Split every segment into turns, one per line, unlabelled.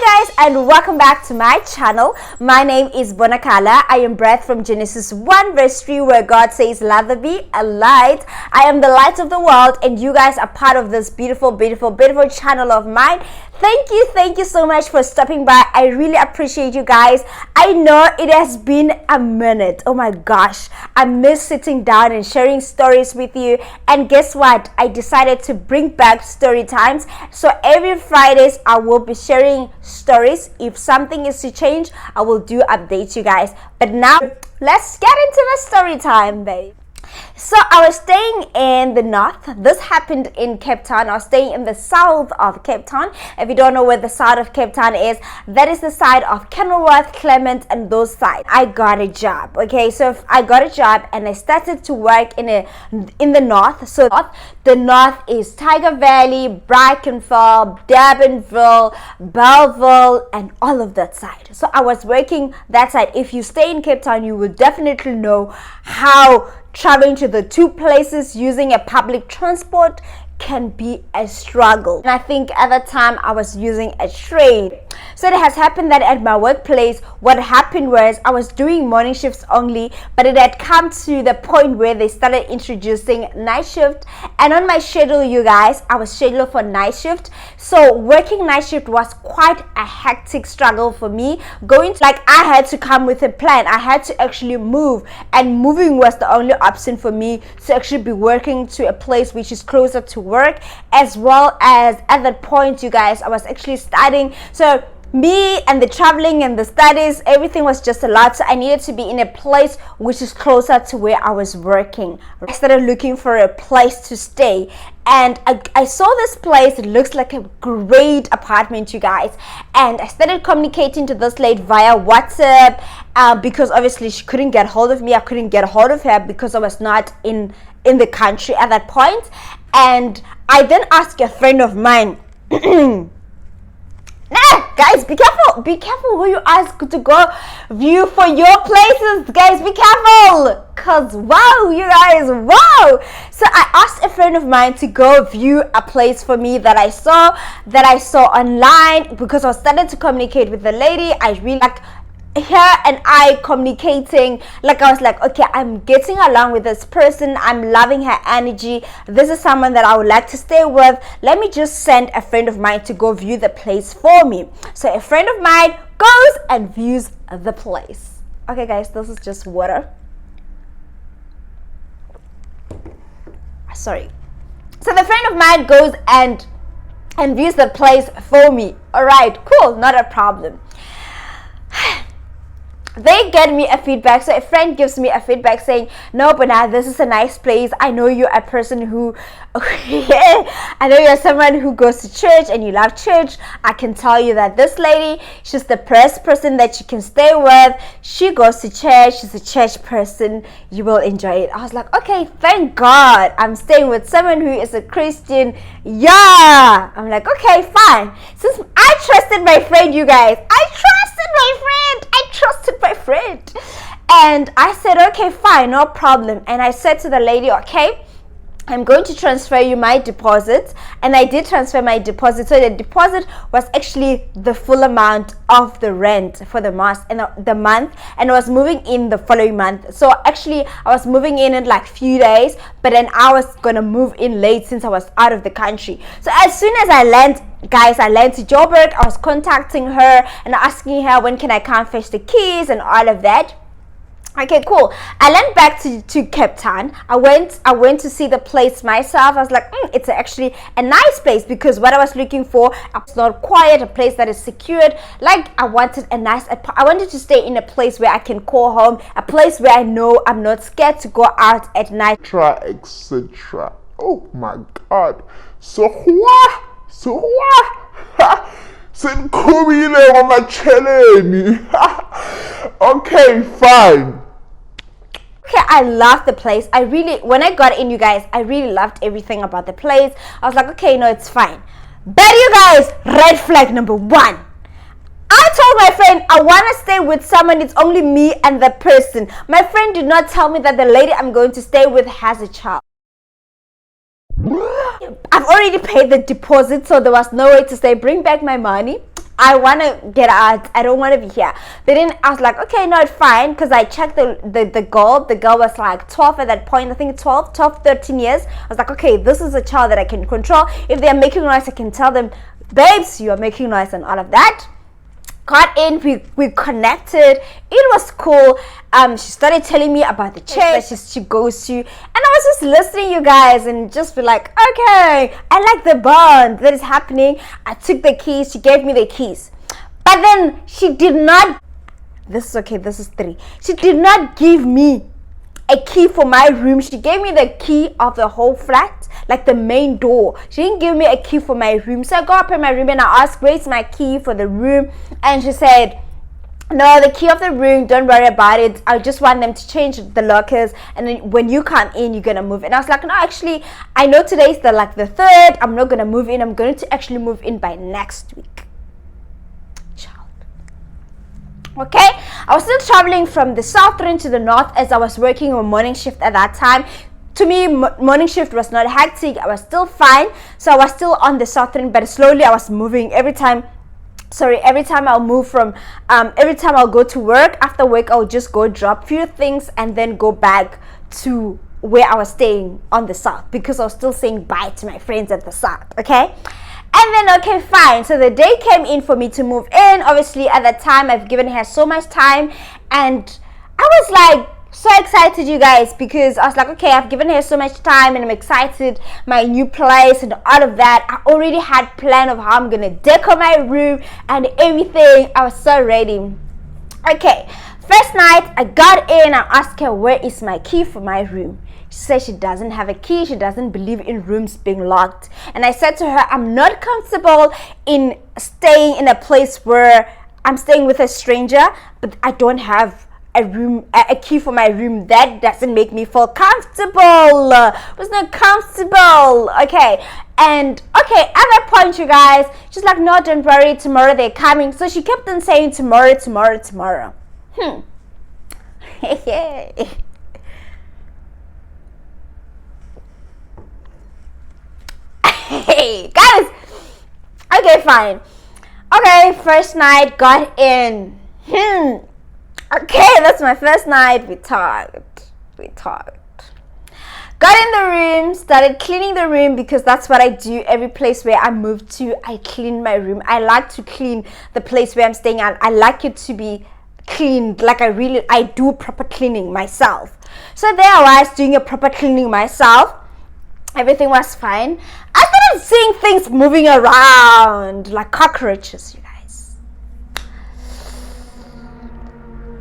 guys, and welcome back to my channel. My name is Bonakala. I am breath from Genesis 1 verse 3, where God says, let there be a light. I am the light of the world, and you guys are part of this beautiful channel of mine. Thank you so much for stopping by. I really appreciate you guys. I know it has been a minute. Oh my gosh, I miss sitting down and sharing stories with you. And guess what? I decided to bring back story times. So every Fridays I will be sharing stories. If something is to change, I will do update you guys. But now let's get into the story time, babe. So I was staying in the north. This happened in Cape Town. I was staying in the south of Cape Town. If you don't know where the south of Cape Town is, that is the side of Kenilworth, Clement, and those sides. I got a job. Okay, so I got a job and I started to work in the north. So the north is Tiger Valley, Brackenfell, Durbanville, Belleville, and all of that side. So I was working that side. If you stay in Cape Town, you will definitely know how traveling to the two places using a public transport can be a struggle. And I think at the time I was using a train. So it has happened that at my workplace, what happened was I was doing morning shifts only, but it had come to the point where they started introducing night shift. And on my schedule, you guys, I was scheduled for night shift. So working night shift was quite a hectic struggle for me. I had to come with a plan. I had to actually move, and moving was the only option for me to actually be working to a place which is closer to work, as well as at that point, you guys, I was actually studying. So me and the traveling and the studies, everything was just a lot. So I needed to be in a place which is closer to where I was working. I started looking for a place to stay, and I saw this place. It looks like a great apartment, you guys. And I started communicating to this lady via WhatsApp because obviously she couldn't get hold of me. I couldn't get hold of her because I was not in the country at that point. And I then asked a friend of mine, guys, be careful who you ask to go view for your places. Guys, be careful, cause wow, you guys, wow. So I asked a friend of mine to go view a place for me that I saw online, because I started to communicate with the lady. I really like her and I communicating. Like, I was like, okay, I'm getting along with this person, I'm loving her energy, this is someone that I would like to stay with. Let me just send a friend of mine to go view the place for me. So a friend of mine goes and views the place. Okay guys, this is just water, sorry. So the friend of mine goes and views the place for me. All right, cool, not a problem. They get me a feedback. So a friend gives me a feedback saying, no, but now this is a nice place. I know you're a person who I know you're someone who goes to church and you love church. I can tell you that this lady, she's the best person that you can stay with. She goes to church, she's a church person, you will enjoy it. I was like, okay, thank God I'm staying with someone who is a Christian. Yeah, I'm like, okay, fine. Since I trusted my friend, you guys, I trusted my friend, and I said, okay, fine, no problem. And I said to the lady, okay, I'm going to transfer you my deposit. And I did transfer my deposit. So the deposit was actually the full amount of the rent for the month, and I was moving in the following month. So actually I was moving in like few days, but then I was gonna move in late since I was out of the country. So as soon as I land, guys, I landed to Joburg, I was contacting her and asking her when can I come fetch the keys and all of that. Okay, cool. I went back to Cape Town. I went to see the place myself. I was like, it's actually a nice place, because what I was looking for, it's not quiet, a place that is secured. Like, I wanted I wanted to stay in a place where I can call home, a place where I know I'm not scared to go out at night,
etc. Oh my God. So what? Sinkhumile ngomacheleni. Okay, fine.
Okay, I loved the place. When I got in, you guys, I really loved everything about the place. I was like, okay, no, it's fine. But you guys, red flag number 1. I told my friend I want to stay with someone. It's only me and the person. My friend did not tell me that the lady I'm going to stay with has a child. I've already paid the deposit, so there was no way to say bring back my money. I want to get out. I don't want to be here. I was like, okay, no, it's fine. Because I checked the girl. The girl was like 12 at that point. I think 12, 13 years. I was like, okay, this is a child that I can control. If they're making noise, I can tell them, babes, you are making noise and all of that. Got in, we connected. It was cool. She started telling me about the church that she goes to, and I was just listening, you guys, and just be like, okay, I like the bond that is happening. I took the keys. She gave me the keys, but then she did not. This is 3. She did not give me a key for my room. She gave me the key of the whole flat, like the main door. She didn't give me a key for my room. So I go up in my room and I asked, where's my key for the room? And she said, no, the key of the room, don't worry about it. I just want them to change the lockers, and then when you come in, you're gonna move. And I was like, no, actually, I know today's the 3rd. I'm not gonna move in. I'm going to actually move in by next week. Okay, I was still traveling from the southern to the north as I was working a morning shift at that time. To me, morning shift was not hectic. I was still fine. So I was still on the southern, but slowly I was moving every time I'll move from, every time I'll go to work, after work, I'll just go drop few things and then go back to where I was staying on the south, because I was still saying bye to my friends at the south, okay? And then, okay, fine. So the day came in for me to move in. Obviously, at that time, I've given her so much time. And I was like so excited, you guys, because I was like, okay, I've given her so much time and I'm excited. My new place and all of that. I already had plan of how I'm going to decor my room and everything. I was so ready. Okay, first night, I got in. I asked her, where is my key for my room? She said she doesn't have a key. She doesn't believe in rooms being locked. And I said to her, I'm not comfortable in staying in a place where I'm staying with a stranger, but I don't have a key for my room. That doesn't make me feel comfortable. It was not comfortable. Okay. And okay, at that point, you guys, she's like, no, don't worry, tomorrow they're coming. So she kept on saying tomorrow. Hey guys, okay, fine. Okay, first night, got in. Okay, that's my first night. We talked. Got in the room, started cleaning the room, because that's what I do every place where I move to. I clean my room. I like to clean the place where I'm staying at. I like it to be cleaned. Like I do proper cleaning myself. So there I was doing a proper cleaning myself. Everything was fine. I started seeing things moving around like cockroaches, you guys.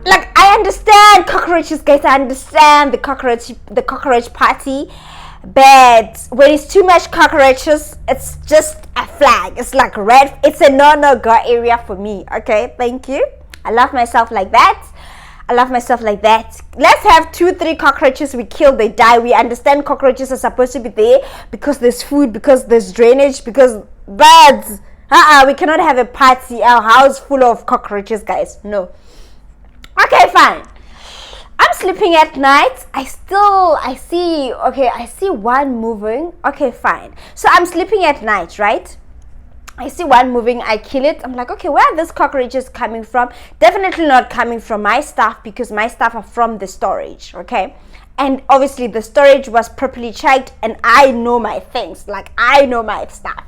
Like, I understand cockroaches, guys. I understand the cockroach party. But when it's too much cockroaches, it's just a flag. It's like red. It's a no-go area for me. Okay, thank you. I love myself like that. Let's have 2-3 cockroaches. We kill, they die. We understand cockroaches are supposed to be there because there's food, because there's drainage, because birds. We cannot have a party, our house full of cockroaches, guys. No. Okay, fine. I'm sleeping at night. I see one moving. Okay, fine. So I'm sleeping at night, right? I see one moving, I kill it. I'm like, okay, where are these cockroaches coming from? Definitely not coming from my stuff, because my stuff are from the storage, okay? And obviously the storage was properly checked, and I know my things. Like, I know my stuff.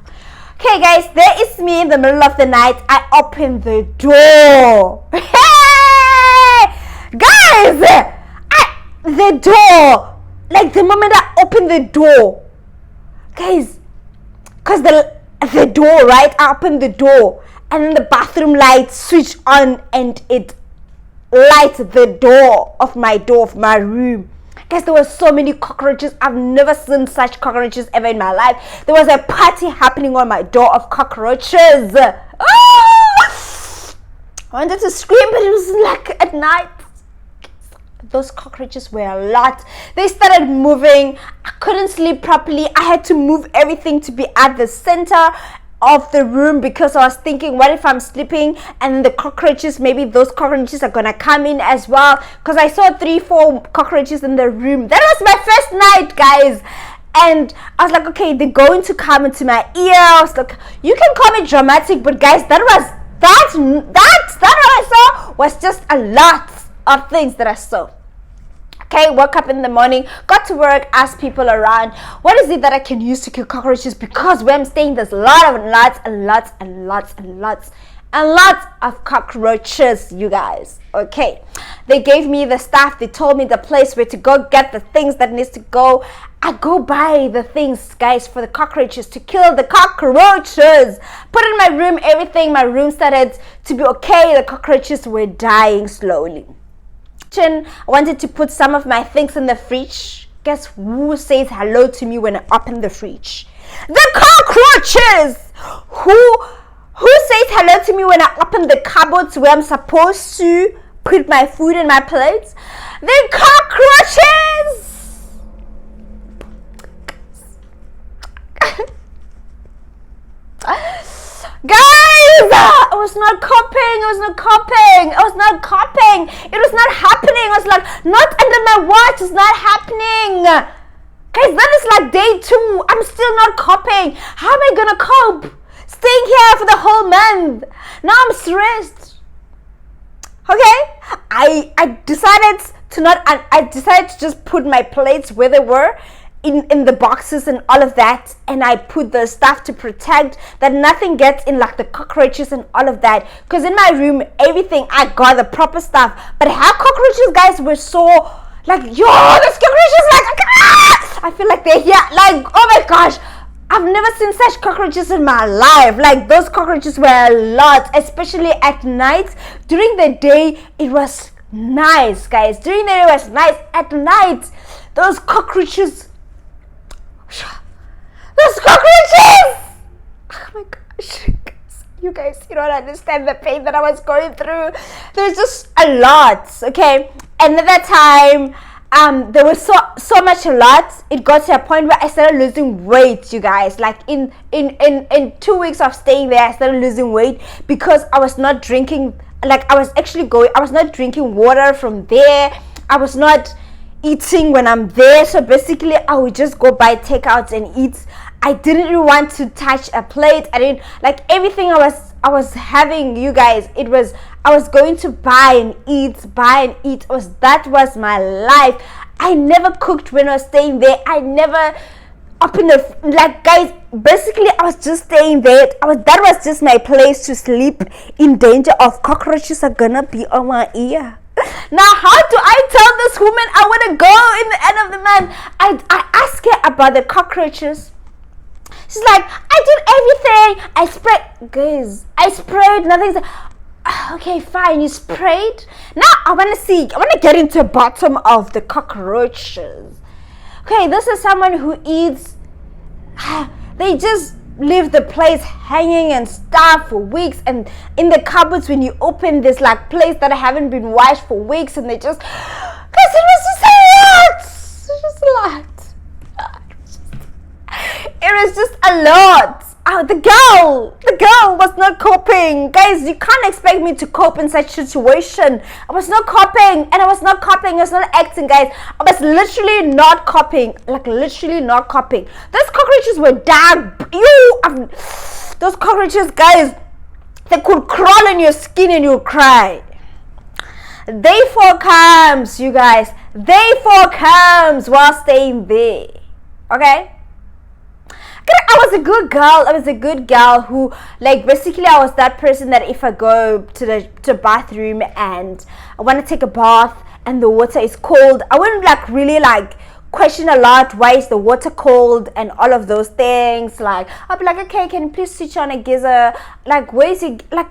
Okay, guys, there is me in the middle of the night. I open the door. Hey! Guys! The door. Like, the moment I open the door. Guys, because the door, right? I opened the door, and then the bathroom lights switch on, and it lights the door of my room. Guys, there were so many cockroaches. I've never seen such cockroaches ever in my life. There was a party happening on my door of cockroaches. I wanted to scream, but it was like at night. Those cockroaches were a lot. They started moving. I couldn't sleep properly. I had to move everything to be at the center of the room, because I was thinking, what if I'm sleeping and the cockroaches, maybe those cockroaches are gonna come in as well, because I saw 3-4 cockroaches in the room. That was my first night, guys. And I was like, okay, they're going to come into my ear. I was like, you can call me dramatic, but guys, that was I saw was just a lot of things that I saw. Okay, woke up in the morning, got to work, asked people around, what is it that I can use to kill cockroaches? Because where I'm staying, there's lots of cockroaches, you guys. Okay, they gave me the stuff, they told me the place where to go get the things that needs to go. I go buy the things, guys, for the cockroaches, to kill the cockroaches. Put in my room, everything, my room started to be okay. The cockroaches were dying slowly. I wanted to put some of my things in the fridge. Guess who says hello to me when I open the fridge? The cockroaches! Who says hello to me when I open the cupboards where I'm supposed to put my food in my plates? The cockroaches! Guys, I was not coping. It was not happening. I was like, not under my watch. It's not happening. Guys, that is like day 2. I'm still not coping. How am I gonna cope? Staying here for the whole month. Now I'm stressed. Okay, I decided to just put my plates where they were, in the boxes and all of that, and I put the stuff to protect that nothing gets in, like the cockroaches and all of that, because in my room everything I got the proper stuff. But how cockroaches, guys, were so like, yo, this cockroaches, like, ah! I feel like they're here, like, oh my gosh, I've never seen such cockroaches in my life. Like, those cockroaches were a lot, especially at night. During the day it was nice, guys. During the day it was nice. At night, those cockroaches, oh my gosh, you guys, you don't understand the pain that I was going through. There's just a lot, okay? And at that time, there was so much a lot. It got to a point where I started losing weight, you guys. Like in 2 weeks of staying there, I started losing weight because I was not drinking. Like, I was not drinking water from there. I was not eating when I'm there. So basically, I would just go buy takeouts and eat. I didn't really want to touch a plate. I didn't like everything I was having, you guys. I was going to buy and eat. That was my life. I never cooked when I was staying there. I never opened guys, basically I was just staying there. That was just my place to sleep, in danger of cockroaches are gonna be on my ear. Now, how do I tell this woman I want to go in the end of the month? I asked her about the cockroaches. She's like, I did everything. I sprayed, nothing. Okay, fine, you sprayed. Now I want to get into the bottom of the cockroaches. Okay, this is someone who eats, they just leave the place hanging and stuff for weeks, and in the cupboards when you open, there's like plates that haven't been washed for weeks, and they just, guys, it was just a lot. It was just a lot. The girl was not coping. Guys, you can't expect me to cope in such a situation. I was not coping, and I was not acting, guys. I was literally not coping. Like, literally not coping. Those cockroaches were damn. Those cockroaches, guys, they could crawl in your skin and you'll cry. Day 4 comes, you guys. Day 4 comes while staying there. Okay? I was a good girl who, like, basically I was that person that if I go to the bathroom and I want to take a bath and the water is cold, I wouldn't really question a lot, why is the water cold and all of those things. Like, I'll be like, okay, can you please switch on a geyser? Like, where is it? Like,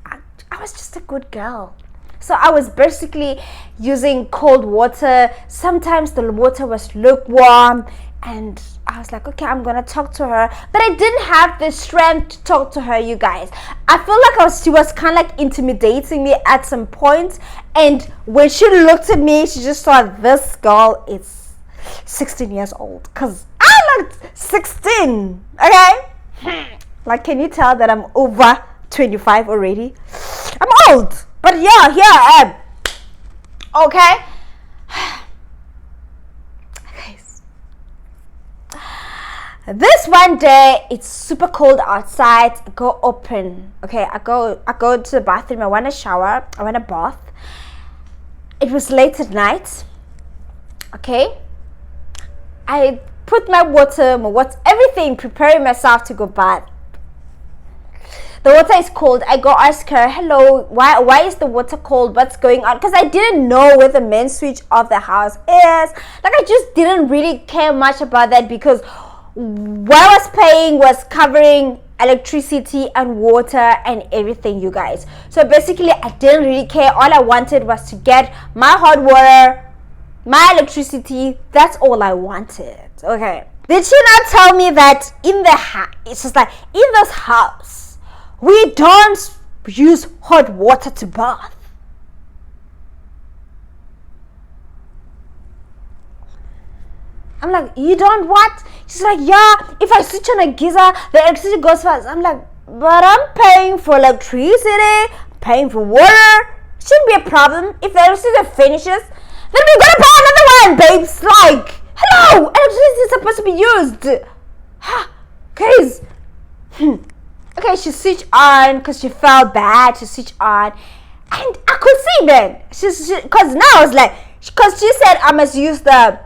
I was just a good girl. So I was basically using cold water. Sometimes the water was lukewarm, and I was like, okay, I'm gonna talk to her, but I didn't have the strength to talk to her, you guys. I feel like she was kind of like intimidating me at some point, and when she looked at me, she just thought, this girl is 16 years old, because I looked 16, okay? Like, can you tell that I'm over 25 already? I'm old, but yeah, here I am, okay? This one day, it's super cold outside. I go open. Okay, I go to the bathroom. I want a shower. I want a bath. It was late at night. Okay, I put my water, everything, preparing myself to go bath. The water is cold. I go ask her, hello, why is the water cold? What's going on? Because I didn't know where the main switch of the house is. Like, I just didn't really care much about that, because what I was paying was covering electricity and water and everything, you guys. So basically, I didn't really care. All I wanted was to get my hot water, my electricity. That's all I wanted. Okay. Did she not tell me that in the house, it's just like, in this house, we don't use hot water to bath? I'm like, you don't what? She's like, yeah, if I switch on a geyser, the electricity goes fast. I'm like, but I'm paying for electricity, paying for water. Shouldn't be a problem. If the electricity finishes, then we're gonna pay another one, babes. Like, hello, electricity is supposed to be used. Guys. Okay, she switched on because she felt bad. She switched on, and I could see then. Because now I was like, because she said I must use the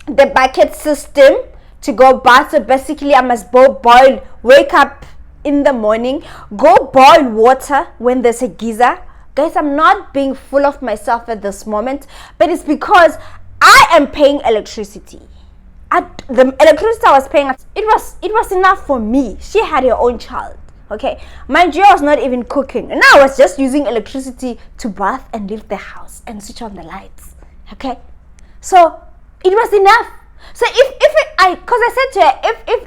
bucket system to go bath. So basically, I must wake up in the morning, go boil water when there's a geyser. Guys, I'm not being full of myself at this moment, but it's because I am paying electricity. The electricity I was paying, it was enough for me. She had her own child. Okay, mind you, I was not even cooking, and I was just using electricity to bath and leave the house and switch on the lights. Okay, so it was enough. So because I said to her, if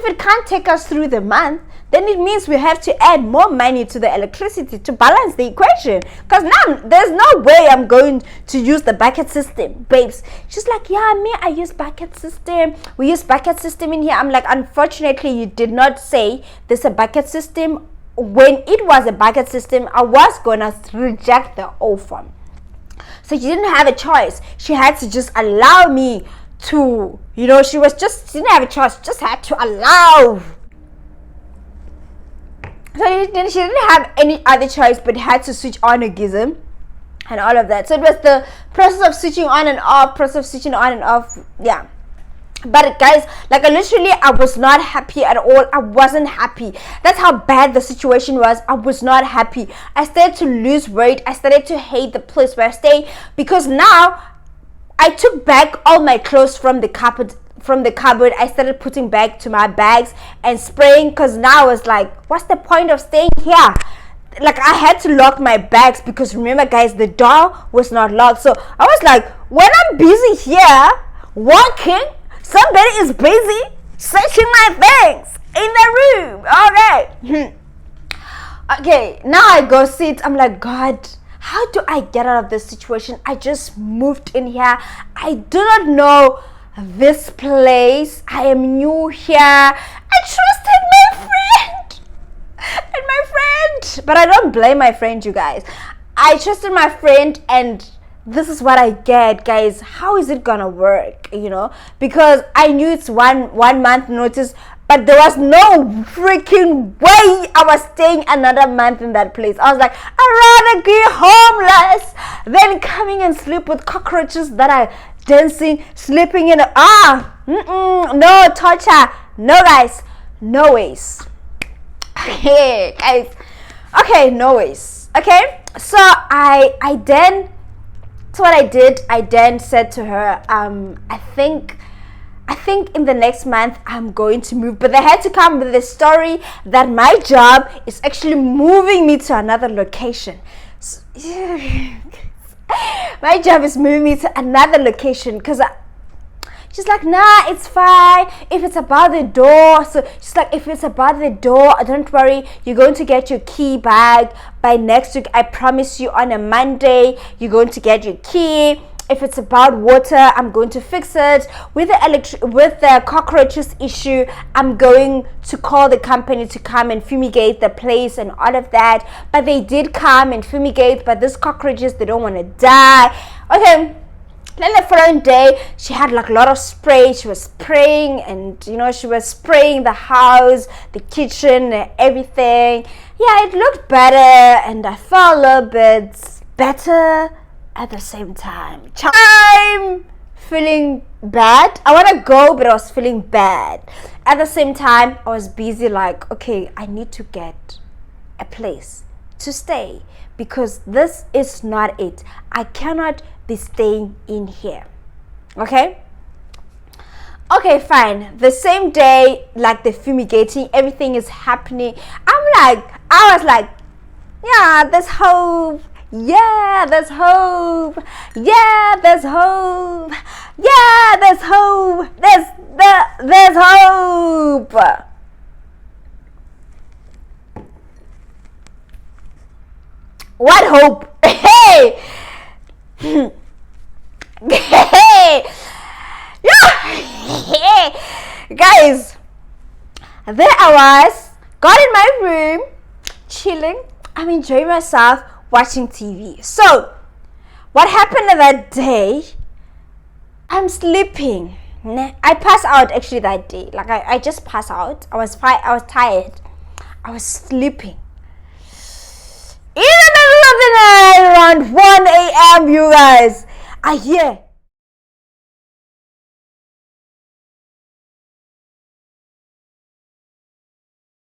it can't take us through the month, then it means we have to add more money to the electricity to balance the equation. Because now there's no way I'm going to use the bucket system, babes. She's like, yeah, me, I use bucket system. We use bucket system in here. I'm like, unfortunately, you did not say there's a bucket system. When it was a bucket system, I was gonna reject the offer. So she didn't have a choice. She had to just allow me to, she didn't have a choice. Just had to allow. So she didn't have any other choice, but had to switch on a geyser and all of that. So it was the process of switching on and off, yeah. But guys, like, I was not happy at all. I wasn't happy. That's how bad the situation was. I was not happy. I started to lose weight. I started to hate the place where I stay, because now I took back all my clothes from the cupboard. I started putting back to my bags and spraying, because now I was like, what's the point of staying here? Like, I had to lock my bags, because remember, guys, the door was not locked. So I was like, when I'm busy here walking, somebody is busy searching my things in the room. Okay. Okay, now I go sit. I'm like, God, how do I get out of this situation? I just moved in here. I do not know this place. I am new here. I trusted my friend. But I don't blame my friend, you guys. I trusted my friend, and this is what I get, guys. How is it gonna work? Because I knew it's one month notice, but there was no freaking way I was staying another month in that place. I was like, I'd rather be homeless than coming and sleep with cockroaches that are dancing, sleeping in no torture. No, guys, no ways. Okay, guys. Okay, no ways. Okay, so what I did, I then said to her, I think in the next month I'm going to move. But they had to come with the story that my job is actually moving me to another location. So, my job is moving me to another location, because she's like, nah, it's fine if it's about the door. So she's like, if it's about the door, don't worry, you're going to get your key back by next week. I promise you, on a Monday you're going to get your key. If it's about water, I'm going to fix it. With the cockroaches issue, I'm going to call the company to come and fumigate the place and all of that. But they did come and fumigate, but these cockroaches, they don't want to die. Okay, Then the following day, she had like a lot of spray. She was spraying, and she was spraying the house, the kitchen, and everything. Yeah, it looked better, and I felt a little bit better at the same time. I'm feeling bad. I want to go, but I was feeling bad. At the same time, I was busy like, okay, I need to get a place to stay because this is not it. I cannot be staying in here. Okay, fine. The same day, like the fumigating, everything is happening. I was like, yeah, there's hope. Yeah, there's hope. Yeah, there's hope. Yeah, there's hope. There's hope. What hope? Hey! Hey! Yeah! Guys, there I was, got in my room, chilling. I'm enjoying myself, watching TV. So, what happened that day? I'm sleeping. I passed out actually that day. Like I just passed out. I was tired. I was sleeping. In the middle of the night, around 1 a.m., you guys, I hear